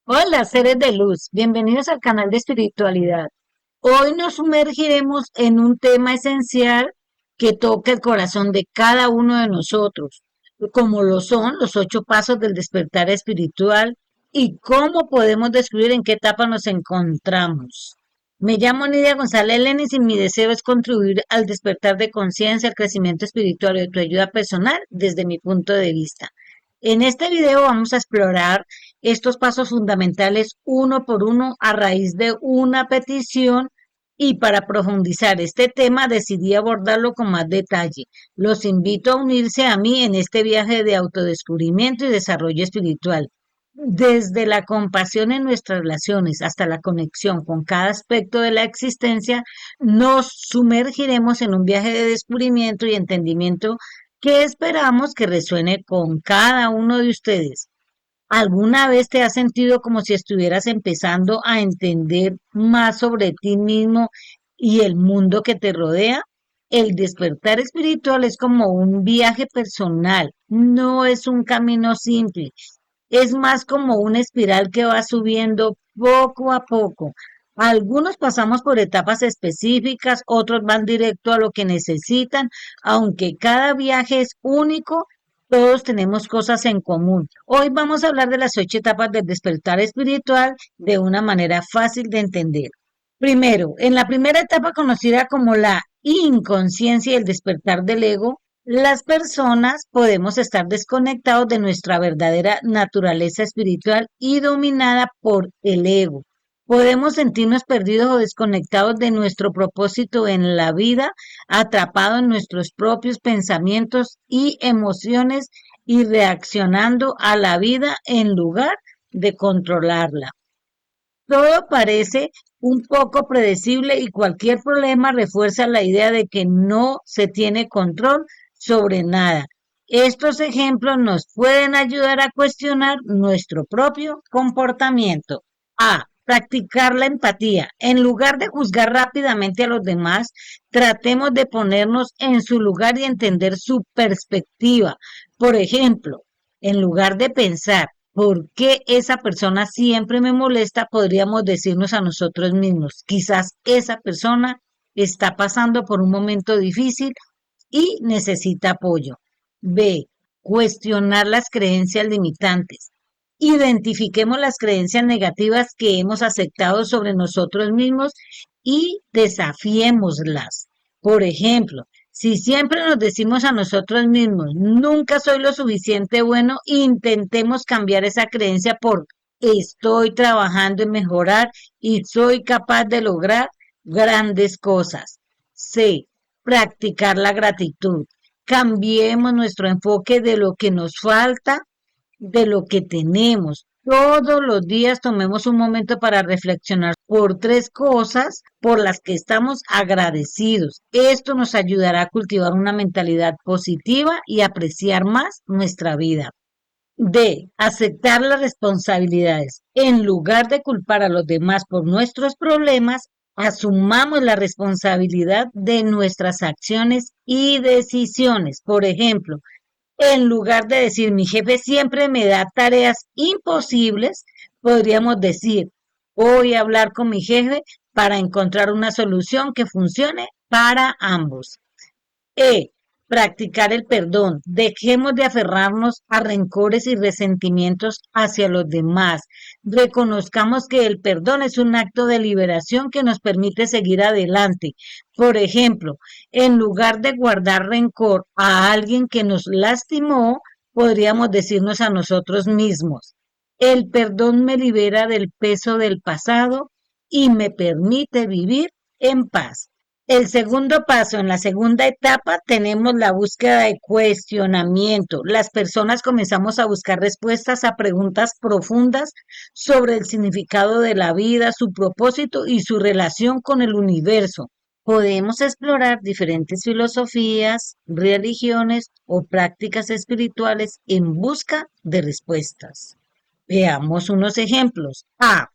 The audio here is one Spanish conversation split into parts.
Hola, seres de luz, bienvenidos al canal de espiritualidad. Hoy nos sumergiremos en un tema esencial que toca el corazón de cada uno de nosotros, como lo son los 8 pasos del despertar espiritual y cómo podemos descubrir en qué etapa nos encontramos. Me llamo Nidia González Lenis y mi deseo es contribuir al despertar de conciencia, al crecimiento espiritual y a tu ayuda personal desde mi punto de vista. En este video vamos a explorar estos pasos fundamentales uno por uno a raíz de una petición y para profundizar este tema decidí abordarlo con más detalle. Los invito a unirse a mí en este viaje de autodescubrimiento y desarrollo espiritual. Desde la compasión en nuestras relaciones hasta la conexión con cada aspecto de la existencia, nos sumergiremos en un viaje de descubrimiento y entendimiento que esperamos que resuene con cada uno de ustedes. ¿Alguna vez te has sentido como si estuvieras empezando a entender más sobre ti mismo y el mundo que te rodea? El despertar espiritual es como un viaje personal, no es un camino simple, es más como una espiral que va subiendo poco a poco. Algunos pasamos por etapas específicas, otros van directo a lo que necesitan, aunque cada viaje es único, todos tenemos cosas en común. Hoy vamos a hablar de las 8 etapas del despertar espiritual de una manera fácil de entender. Primero, en la primera etapa conocida como la inconsciencia y el despertar del ego, las personas podemos estar desconectados de nuestra verdadera naturaleza espiritual y dominada por el ego. Podemos sentirnos perdidos o desconectados de nuestro propósito en la vida, atrapados en nuestros propios pensamientos y emociones y reaccionando a la vida en lugar de controlarla. Todo parece un poco predecible y cualquier problema refuerza la idea de que no se tiene control sobre nada. Estos ejemplos nos pueden ayudar a cuestionar nuestro propio comportamiento. A. Practicar la empatía. En lugar de juzgar rápidamente a los demás, tratemos de ponernos en su lugar y entender su perspectiva. Por ejemplo, en lugar de pensar, ¿por qué esa persona siempre me molesta? Podríamos decirnos a nosotros mismos, quizás esa persona está pasando por un momento difícil y necesita apoyo. B. Cuestionar las creencias limitantes. Identifiquemos las creencias negativas que hemos aceptado sobre nosotros mismos y desafiémoslas. Por ejemplo, si siempre nos decimos a nosotros mismos, nunca soy lo suficiente bueno, intentemos cambiar esa creencia por estoy trabajando en mejorar y soy capaz de lograr grandes cosas. C. Practicar la gratitud. Cambiemos nuestro enfoque de lo que nos falta, de lo que tenemos. Todos los días tomemos un momento para reflexionar por 3 cosas por las que estamos agradecidos. Esto nos ayudará a cultivar una mentalidad positiva y apreciar más nuestra vida. D. Aceptar las responsabilidades. En lugar de culpar a los demás por nuestros problemas, asumamos la responsabilidad de nuestras acciones y decisiones. Por ejemplo, en lugar de decir mi jefe siempre me da tareas imposibles, podríamos decir voy a hablar con mi jefe para encontrar una solución que funcione para ambos. E. Practicar el perdón. Dejemos de aferrarnos a rencores y resentimientos hacia los demás. Reconozcamos que el perdón es un acto de liberación que nos permite seguir adelante. Por ejemplo, en lugar de guardar rencor a alguien que nos lastimó, podríamos decirnos a nosotros mismos, el perdón me libera del peso del pasado y me permite vivir en paz. El segundo paso, en la segunda etapa, tenemos la búsqueda de cuestionamiento. Las personas comenzamos a buscar respuestas a preguntas profundas sobre el significado de la vida, su propósito y su relación con el universo. Podemos explorar diferentes filosofías, religiones o prácticas espirituales en busca de respuestas. Veamos unos ejemplos. A.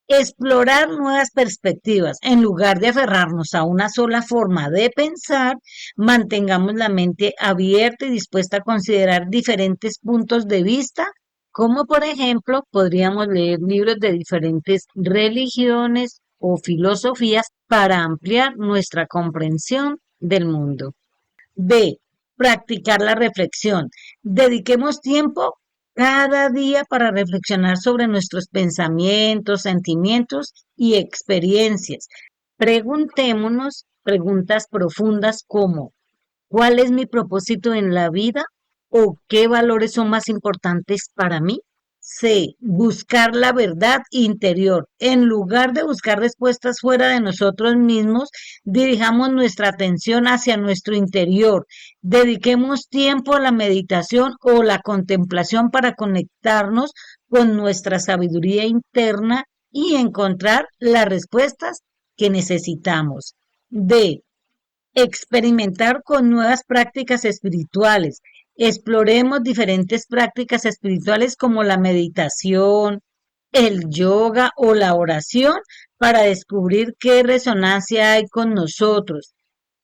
Explorar nuevas perspectivas. En lugar de aferrarnos a una sola forma de pensar, mantengamos la mente abierta y dispuesta a considerar diferentes puntos de vista como por ejemplo podríamos leer libros de diferentes religiones o filosofías para ampliar nuestra comprensión del mundo. B. Practicar la reflexión. Dediquemos tiempo cada día para reflexionar sobre nuestros pensamientos, sentimientos y experiencias. Preguntémonos preguntas profundas como ¿cuál es mi propósito en la vida? ¿O qué valores son más importantes para mí? C. Buscar la verdad interior. En lugar de buscar respuestas fuera de nosotros mismos, dirijamos nuestra atención hacia nuestro interior. Dediquemos tiempo a la meditación o la contemplación para conectarnos con nuestra sabiduría interna y encontrar las respuestas que necesitamos. D. Experimentar con nuevas prácticas espirituales. Exploremos diferentes prácticas espirituales como la meditación, el yoga o la oración para descubrir qué resonancia hay con nosotros.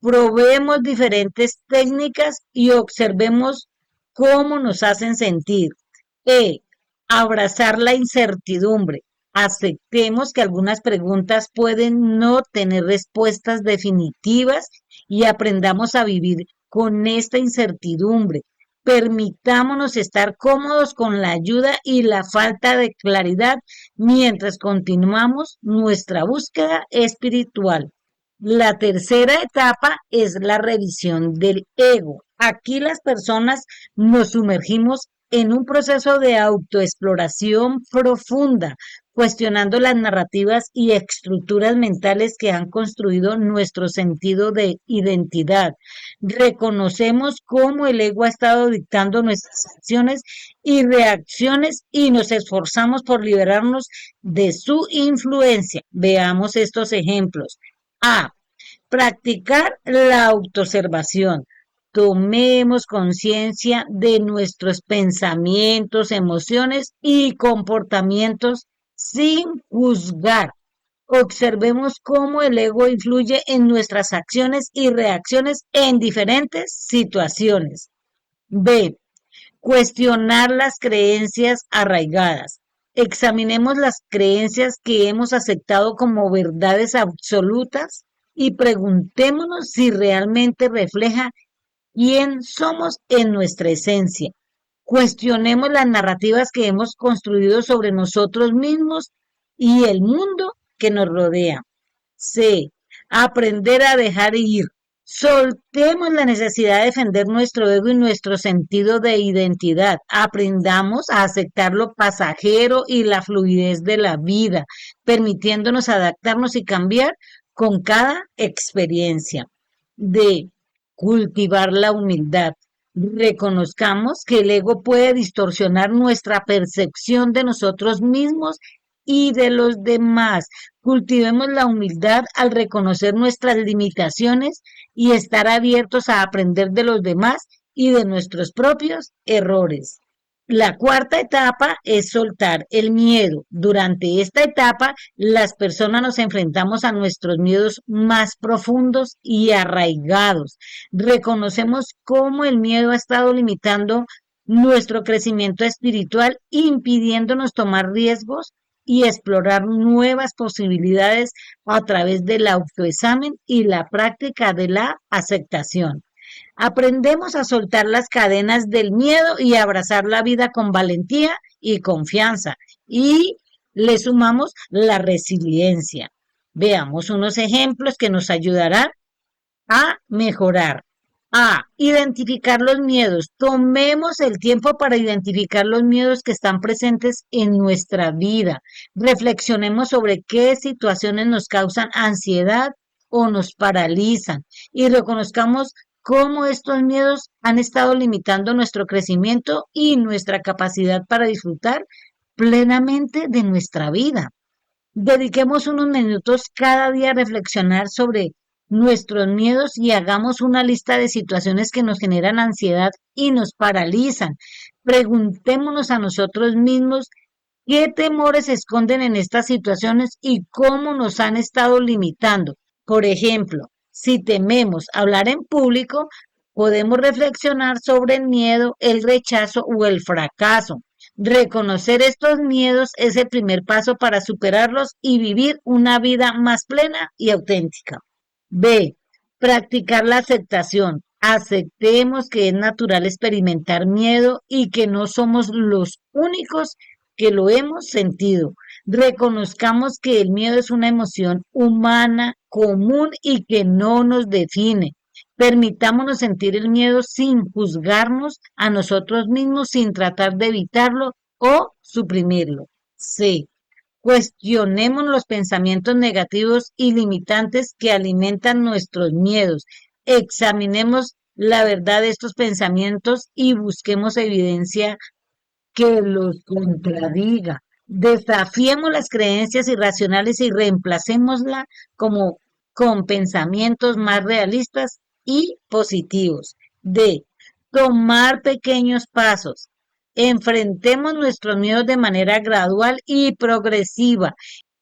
Probemos diferentes técnicas y observemos cómo nos hacen sentir. E. Abrazar la incertidumbre. Aceptemos que algunas preguntas pueden no tener respuestas definitivas y aprendamos a vivir con esta incertidumbre. Permitámonos estar cómodos con la ayuda y la falta de claridad mientras continuamos nuestra búsqueda espiritual. La tercera etapa es la revisión del ego. Aquí las personas nos sumergimos en un proceso de autoexploración profunda, cuestionando las narrativas y estructuras mentales que han construido nuestro sentido de identidad. Reconocemos cómo el ego ha estado dictando nuestras acciones y reacciones y nos esforzamos por liberarnos de su influencia. Veamos estos ejemplos. A. Practicar la autoobservación. Tomemos conciencia de nuestros pensamientos, emociones y comportamientos sin juzgar. Observemos cómo el ego influye en nuestras acciones y reacciones en diferentes situaciones. B. Cuestionar las creencias arraigadas. Examinemos las creencias que hemos aceptado como verdades absolutas y preguntémonos si realmente refleja quién somos en nuestra esencia. Cuestionemos las narrativas que hemos construido sobre nosotros mismos y el mundo que nos rodea. C. Aprender a dejar ir. Soltemos la necesidad de defender nuestro ego y nuestro sentido de identidad. Aprendamos a aceptar lo pasajero y la fluidez de la vida, permitiéndonos adaptarnos y cambiar con cada experiencia. D. Cultivar la humildad. Reconozcamos que el ego puede distorsionar nuestra percepción de nosotros mismos y de los demás. Cultivemos la humildad al reconocer nuestras limitaciones y estar abiertos a aprender de los demás y de nuestros propios errores. La cuarta etapa es soltar el miedo. Durante esta etapa, las personas nos enfrentamos a nuestros miedos más profundos y arraigados. Reconocemos cómo el miedo ha estado limitando nuestro crecimiento espiritual, impidiéndonos tomar riesgos y explorar nuevas posibilidades a través del autoexamen y la práctica de la aceptación. Aprendemos a soltar las cadenas del miedo y a abrazar la vida con valentía y confianza. Y le sumamos la resiliencia. Veamos unos ejemplos que nos ayudarán a mejorar. A. Identificar los miedos. Tomemos el tiempo para identificar los miedos que están presentes en nuestra vida. Reflexionemos sobre qué situaciones nos causan ansiedad o nos paralizan y reconozcamos cómo estos miedos han estado limitando nuestro crecimiento y nuestra capacidad para disfrutar plenamente de nuestra vida. Dediquemos unos minutos cada día a reflexionar sobre nuestros miedos y hagamos una lista de situaciones que nos generan ansiedad y nos paralizan. Preguntémonos a nosotros mismos qué temores se esconden en estas situaciones y cómo nos han estado limitando. Por ejemplo, si tememos hablar en público, podemos reflexionar sobre el miedo, el rechazo o el fracaso. Reconocer estos miedos es el primer paso para superarlos y vivir una vida más plena y auténtica. B. Practicar la aceptación. Aceptemos que es natural experimentar miedo y que no somos los únicos que lo hemos sentido. Reconozcamos que el miedo es una emoción humana, común y que no nos define. Permitámonos sentir el miedo sin juzgarnos a nosotros mismos, sin tratar de evitarlo o suprimirlo. C. Cuestionemos los pensamientos negativos y limitantes que alimentan nuestros miedos. Examinemos la verdad de estos pensamientos y busquemos evidencia que los contradiga. Desafiemos las creencias irracionales y reemplacémosla como con pensamientos más realistas y positivos. D. Tomar pequeños pasos. Enfrentemos nuestros miedos de manera gradual y progresiva.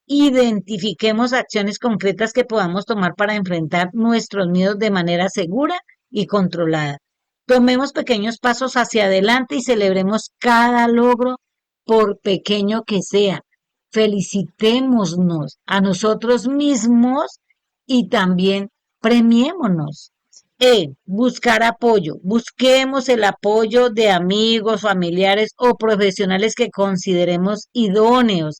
Identifiquemos acciones concretas que podamos tomar para enfrentar nuestros miedos de manera segura y controlada. Tomemos pequeños pasos hacia adelante y celebremos cada logro, por pequeño que sea. Felicitémonos a nosotros mismos y también premiémonos. Buscar apoyo. Busquemos el apoyo de amigos, familiares o profesionales que consideremos idóneos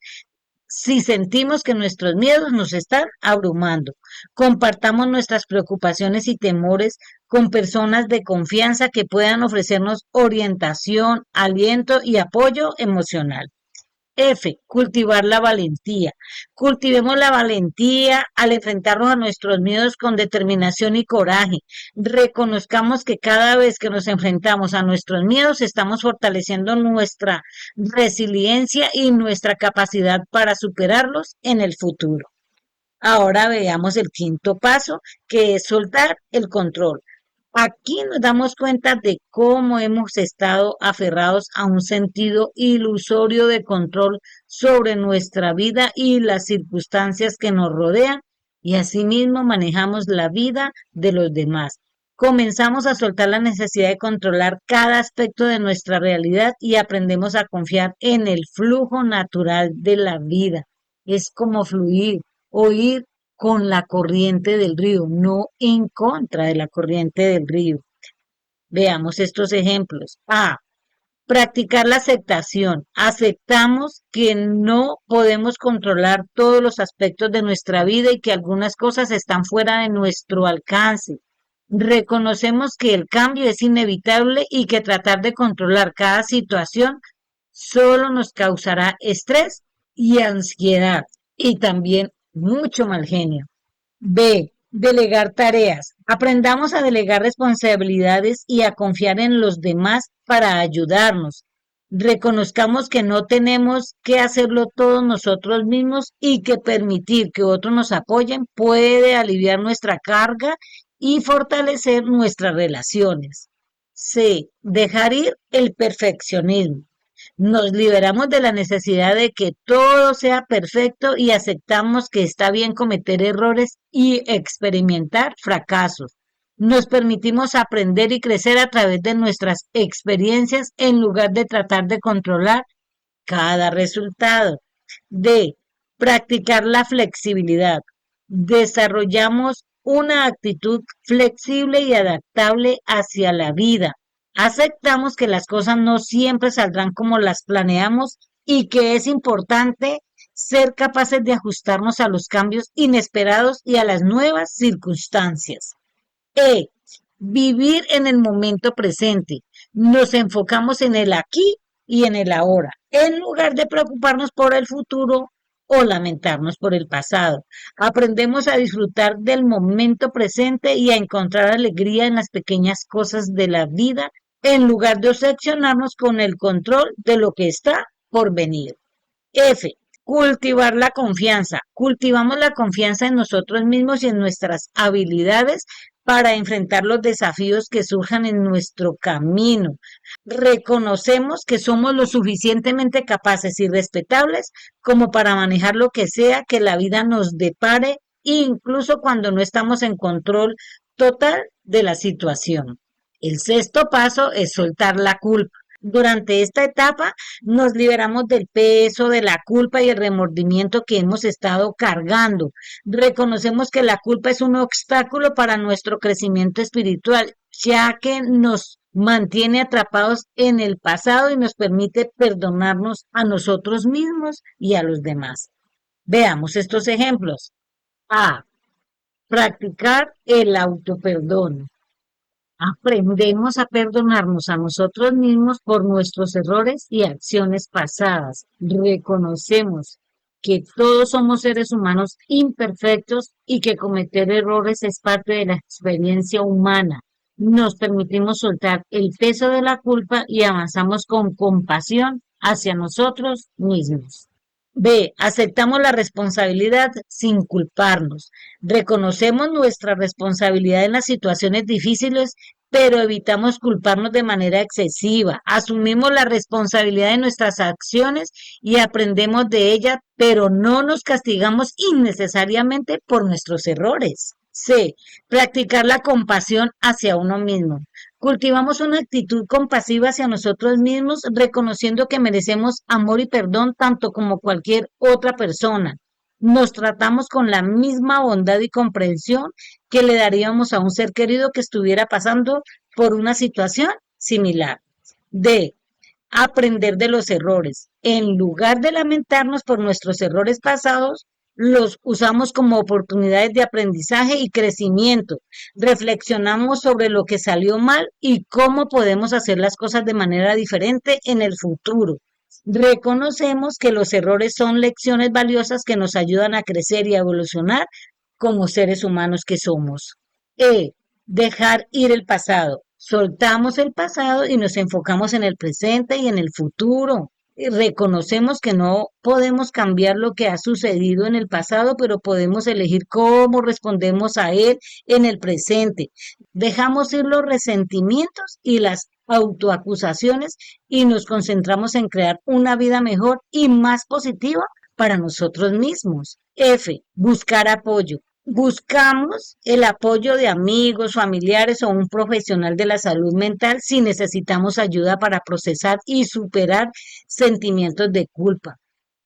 si sentimos que nuestros miedos nos están abrumando. Compartamos nuestras preocupaciones y temores con personas de confianza que puedan ofrecernos orientación, aliento y apoyo emocional. F. Cultivar la valentía. Cultivemos la valentía al enfrentarnos a nuestros miedos con determinación y coraje. Reconozcamos que cada vez que nos enfrentamos a nuestros miedos estamos fortaleciendo nuestra resiliencia y nuestra capacidad para superarlos en el futuro. Ahora veamos el quinto paso, que es soltar el control. Aquí nos damos cuenta de cómo hemos estado aferrados a un sentido ilusorio de control sobre nuestra vida y las circunstancias que nos rodean y asimismo manejamos la vida de los demás. Comenzamos a soltar la necesidad de controlar cada aspecto de nuestra realidad y aprendemos a confiar en el flujo natural de la vida. Es como fluir o ir con la corriente del río, no en contra de la corriente del río. Veamos estos ejemplos. A. Practicar la aceptación. Aceptamos que no podemos controlar todos los aspectos de nuestra vida y que algunas cosas están fuera de nuestro alcance. Reconocemos que el cambio es inevitable y que tratar de controlar cada situación solo nos causará estrés y ansiedad y también mucho mal genio. B. Delegar tareas. Aprendamos a delegar responsabilidades y a confiar en los demás para ayudarnos. Reconozcamos que no tenemos que hacerlo todos nosotros mismos y que permitir que otros nos apoyen puede aliviar nuestra carga y fortalecer nuestras relaciones. C. Dejar ir el perfeccionismo. Nos liberamos de la necesidad de que todo sea perfecto y aceptamos que está bien cometer errores y experimentar fracasos. Nos permitimos aprender y crecer a través de nuestras experiencias en lugar de tratar de controlar cada resultado. D. Practicar la flexibilidad. Desarrollamos una actitud flexible y adaptable hacia la vida. Aceptamos que las cosas no siempre saldrán como las planeamos y que es importante ser capaces de ajustarnos a los cambios inesperados y a las nuevas circunstancias. E. Vivir en el momento presente. Nos enfocamos en el aquí y en el ahora, en lugar de preocuparnos por el futuro o lamentarnos por el pasado. Aprendemos a disfrutar del momento presente y a encontrar alegría en las pequeñas cosas de la vida en lugar de obsesionarnos con el control de lo que está por venir. F. Cultivar la confianza. Cultivamos la confianza en nosotros mismos y en nuestras habilidades para enfrentar los desafíos que surjan en nuestro camino. Reconocemos que somos lo suficientemente capaces y respetables como para manejar lo que sea que la vida nos depare, incluso cuando no estamos en control total de la situación. El sexto paso es soltar la culpa. Durante esta etapa nos liberamos del peso, de la culpa y el remordimiento que hemos estado cargando. Reconocemos que la culpa es un obstáculo para nuestro crecimiento espiritual, ya que nos mantiene atrapados en el pasado y nos permite perdonarnos a nosotros mismos y a los demás. Veamos estos ejemplos. A. Practicar el autoperdón. Aprendemos a perdonarnos a nosotros mismos por nuestros errores y acciones pasadas. Reconocemos que todos somos seres humanos imperfectos y que cometer errores es parte de la experiencia humana. Nos permitimos soltar el peso de la culpa y avanzamos con compasión hacia nosotros mismos. B. Aceptamos la responsabilidad sin culparnos. Reconocemos nuestra responsabilidad en las situaciones difíciles, pero evitamos culparnos de manera excesiva. Asumimos la responsabilidad de nuestras acciones y aprendemos de ellas, pero no nos castigamos innecesariamente por nuestros errores. C. Practicar la compasión hacia uno mismo. Cultivamos una actitud compasiva hacia nosotros mismos, reconociendo que merecemos amor y perdón tanto como cualquier otra persona. Nos tratamos con la misma bondad y comprensión que le daríamos a un ser querido que estuviera pasando por una situación similar. D. Aprender de los errores. En lugar de lamentarnos por nuestros errores pasados, los usamos como oportunidades de aprendizaje y crecimiento. Reflexionamos sobre lo que salió mal y cómo podemos hacer las cosas de manera diferente en el futuro. Reconocemos que los errores son lecciones valiosas que nos ayudan a crecer y a evolucionar como seres humanos que somos. E. Dejar ir el pasado. Soltamos el pasado y nos enfocamos en el presente y en el futuro. Y reconocemos que no podemos cambiar lo que ha sucedido en el pasado, pero podemos elegir cómo respondemos a él en el presente. Dejamos ir los resentimientos y las autoacusaciones y nos concentramos en crear una vida mejor y más positiva para nosotros mismos. F. Buscar apoyo. Buscamos el apoyo de amigos, familiares o un profesional de la salud mental si necesitamos ayuda para procesar y superar sentimientos de culpa.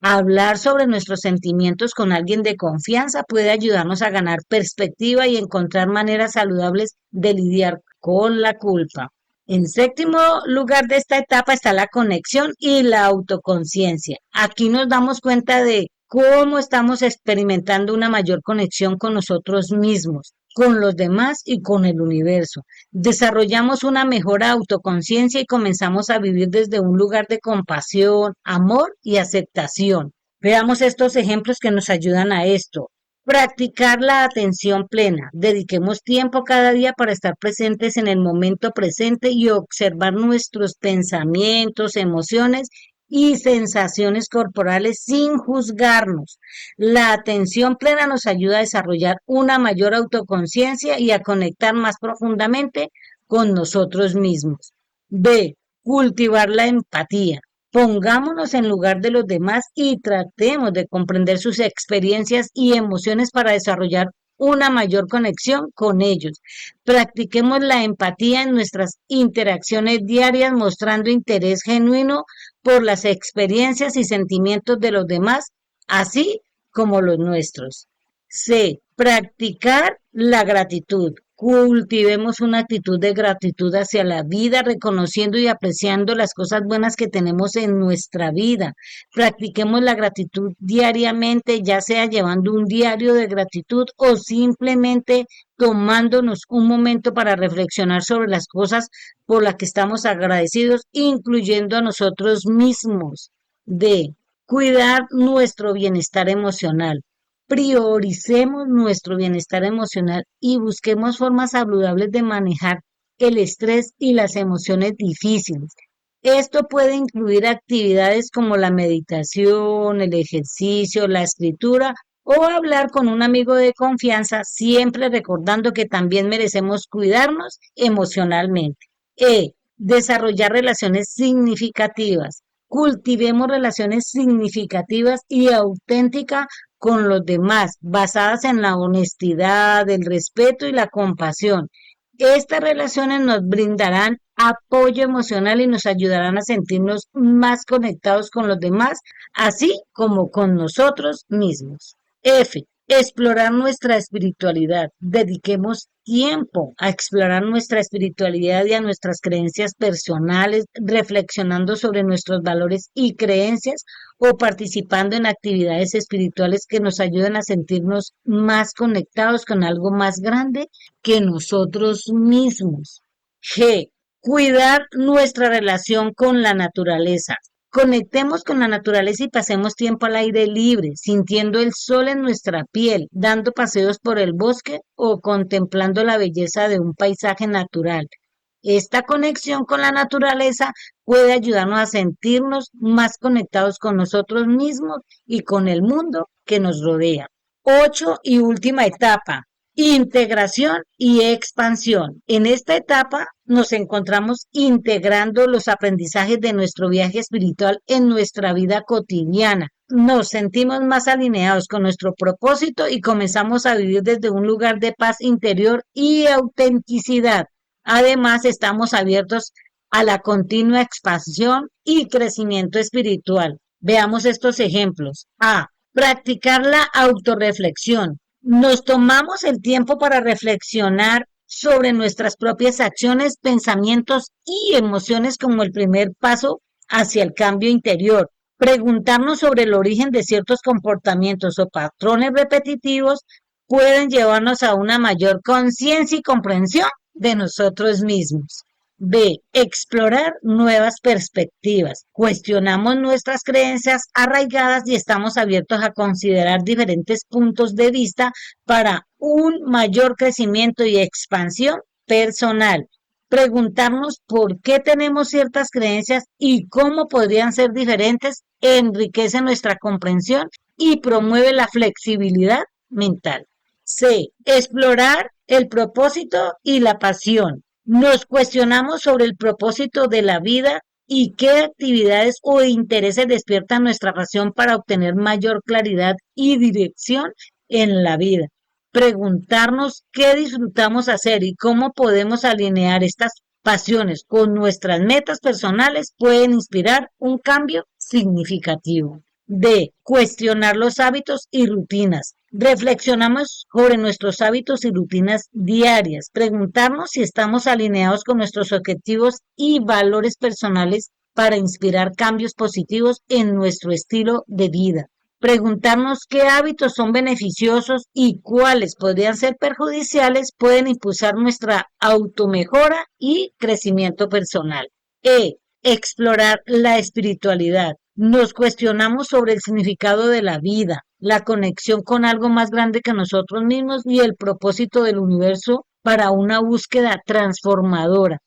Hablar sobre nuestros sentimientos con alguien de confianza puede ayudarnos a ganar perspectiva y encontrar maneras saludables de lidiar con la culpa. En séptimo lugar de esta etapa está la conexión y la autoconciencia. Aquí nos damos cuenta de cómo estamos experimentando una mayor conexión con nosotros mismos, con los demás y con el universo. Desarrollamos una mejor autoconciencia y comenzamos a vivir desde un lugar de compasión, amor y aceptación. Veamos estos ejemplos que nos ayudan a esto. Practicar la atención plena. Dediquemos tiempo cada día para estar presentes en el momento presente y observar nuestros pensamientos, emociones y sensaciones corporales sin juzgarnos. La atención plena nos ayuda a desarrollar una mayor autoconciencia y a conectar más profundamente con nosotros mismos. B. Cultivar la empatía. Pongámonos en lugar de los demás y tratemos de comprender sus experiencias y emociones para desarrollar una mayor conexión con ellos. Practiquemos la empatía en nuestras interacciones diarias, mostrando interés genuino por las experiencias y sentimientos de los demás, así como los nuestros. C. Practicar la gratitud. Cultivemos una actitud de gratitud hacia la vida, reconociendo y apreciando las cosas buenas que tenemos en nuestra vida. Practiquemos la gratitud diariamente, ya sea llevando un diario de gratitud o simplemente tomándonos un momento para reflexionar sobre las cosas por las que estamos agradecidos, incluyendo a nosotros mismos. D. Cuidar nuestro bienestar emocional. Prioricemos nuestro bienestar emocional y busquemos formas saludables de manejar el estrés y las emociones difíciles. Esto puede incluir actividades como la meditación, el ejercicio, la escritura o hablar con un amigo de confianza, siempre recordando que también merecemos cuidarnos emocionalmente. E. Desarrollar relaciones significativas. Cultivemos relaciones significativas y auténticas con los demás, basadas en la honestidad, el respeto y la compasión. Estas relaciones nos brindarán apoyo emocional y nos ayudarán a sentirnos más conectados con los demás, así como con nosotros mismos. F. Explorar nuestra espiritualidad. Dediquemos tiempo a explorar nuestra espiritualidad y a nuestras creencias personales, reflexionando sobre nuestros valores y creencias o participando en actividades espirituales que nos ayuden a sentirnos más conectados con algo más grande que nosotros mismos. G. Cuidar nuestra relación con la naturaleza. Conectemos con la naturaleza y pasemos tiempo al aire libre, sintiendo el sol en nuestra piel, dando paseos por el bosque o contemplando la belleza de un paisaje natural. Esta conexión con la naturaleza puede ayudarnos a sentirnos más conectados con nosotros mismos y con el mundo que nos rodea. Ocho y última etapa, integración y expansión. En esta etapa nos encontramos integrando los aprendizajes de nuestro viaje espiritual en nuestra vida cotidiana. Nos sentimos más alineados con nuestro propósito y comenzamos a vivir desde un lugar de paz interior y autenticidad. Además, estamos abiertos a la continua expansión y crecimiento espiritual. Veamos estos ejemplos. A. Practicar la autorreflexión. Nos tomamos el tiempo para reflexionar sobre nuestras propias acciones, pensamientos y emociones como el primer paso hacia el cambio interior. Preguntarnos sobre el origen de ciertos comportamientos o patrones repetitivos pueden llevarnos a una mayor conciencia y comprensión de nosotros mismos. B. Explorar nuevas perspectivas. Cuestionamos nuestras creencias arraigadas y estamos abiertos a considerar diferentes puntos de vista para un mayor crecimiento y expansión personal. Preguntarnos por qué tenemos ciertas creencias y cómo podrían ser diferentes enriquece nuestra comprensión y promueve la flexibilidad mental. C. Explorar el propósito y la pasión. Nos cuestionamos sobre el propósito de la vida y qué actividades o intereses despiertan nuestra pasión para obtener mayor claridad y dirección en la vida. Preguntarnos qué disfrutamos hacer y cómo podemos alinear estas pasiones con nuestras metas personales pueden inspirar un cambio significativo. D. Cuestionar los hábitos y rutinas. Reflexionamos sobre nuestros hábitos y rutinas diarias. Preguntarnos si estamos alineados con nuestros objetivos y valores personales para inspirar cambios positivos en nuestro estilo de vida. Preguntarnos qué hábitos son beneficiosos y cuáles podrían ser perjudiciales pueden impulsar nuestra automejora y crecimiento personal. E. Explorar la espiritualidad. Nos cuestionamos sobre el significado de la vida, la conexión con algo más grande que nosotros mismos y el propósito del universo para una búsqueda transformadora.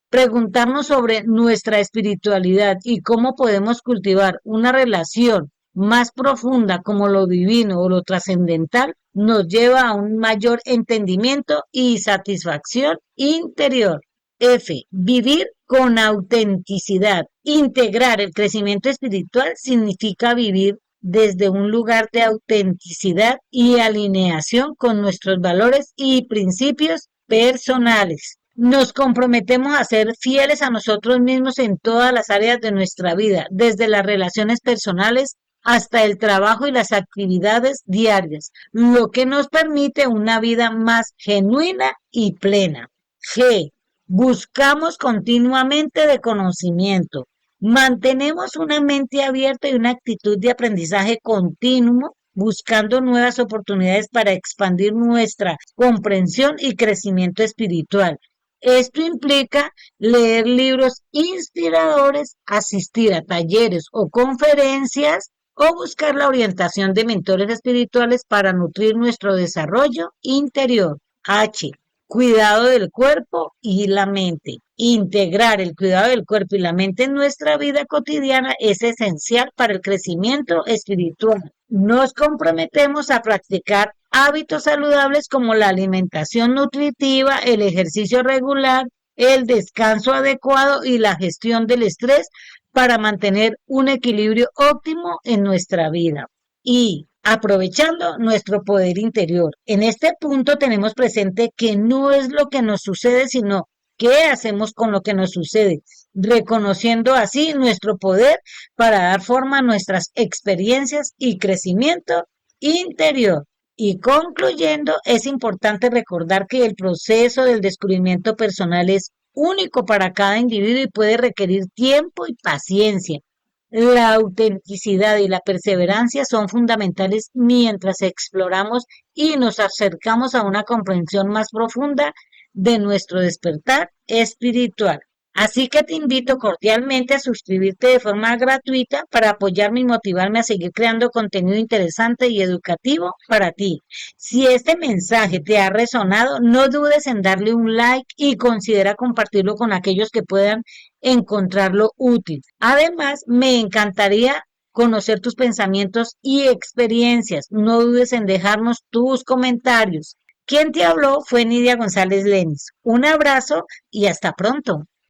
Preguntarnos sobre nuestra espiritualidad y cómo podemos cultivar una relación más profunda como lo divino o lo trascendental nos lleva a un mayor entendimiento y satisfacción interior. F. Vivir con autenticidad. Integrar el crecimiento espiritual significa vivir desde un lugar de autenticidad y alineación con nuestros valores y principios personales. Nos comprometemos a ser fieles a nosotros mismos en todas las áreas de nuestra vida, desde las relaciones personales hasta el trabajo y las actividades diarias, lo que nos permite una vida más genuina y plena. G. Buscamos continuamente de conocimiento. Mantenemos una mente abierta y una actitud de aprendizaje continuo, buscando nuevas oportunidades para expandir nuestra comprensión y crecimiento espiritual. Esto implica leer libros inspiradores, asistir a talleres o conferencias o buscar la orientación de mentores espirituales para nutrir nuestro desarrollo interior. H. Cuidado del cuerpo y la mente. Integrar el cuidado del cuerpo y la mente en nuestra vida cotidiana es esencial para el crecimiento espiritual. Nos comprometemos a practicar hábitos saludables como la alimentación nutritiva, el ejercicio regular, el descanso adecuado y la gestión del estrés para mantener un equilibrio óptimo en nuestra vida. Y aprovechando nuestro poder interior. En este punto tenemos presente que no es lo que nos sucede, sino qué hacemos con lo que nos sucede, reconociendo así nuestro poder para dar forma a nuestras experiencias y crecimiento interior. Y concluyendo, es importante recordar que el proceso del descubrimiento personal es único para cada individuo y puede requerir tiempo y paciencia. La autenticidad y la perseverancia son fundamentales mientras exploramos y nos acercamos a una comprensión más profunda de nuestro despertar espiritual. Así que te invito cordialmente a suscribirte de forma gratuita para apoyarme y motivarme a seguir creando contenido interesante y educativo para ti. Si este mensaje te ha resonado, no dudes en darle un like y considera compartirlo con aquellos que puedan encontrarlo útil. Además, me encantaría conocer tus pensamientos y experiencias. No dudes en dejarnos tus comentarios. Quien te habló fue Nidia González Lenis. Un abrazo y hasta pronto.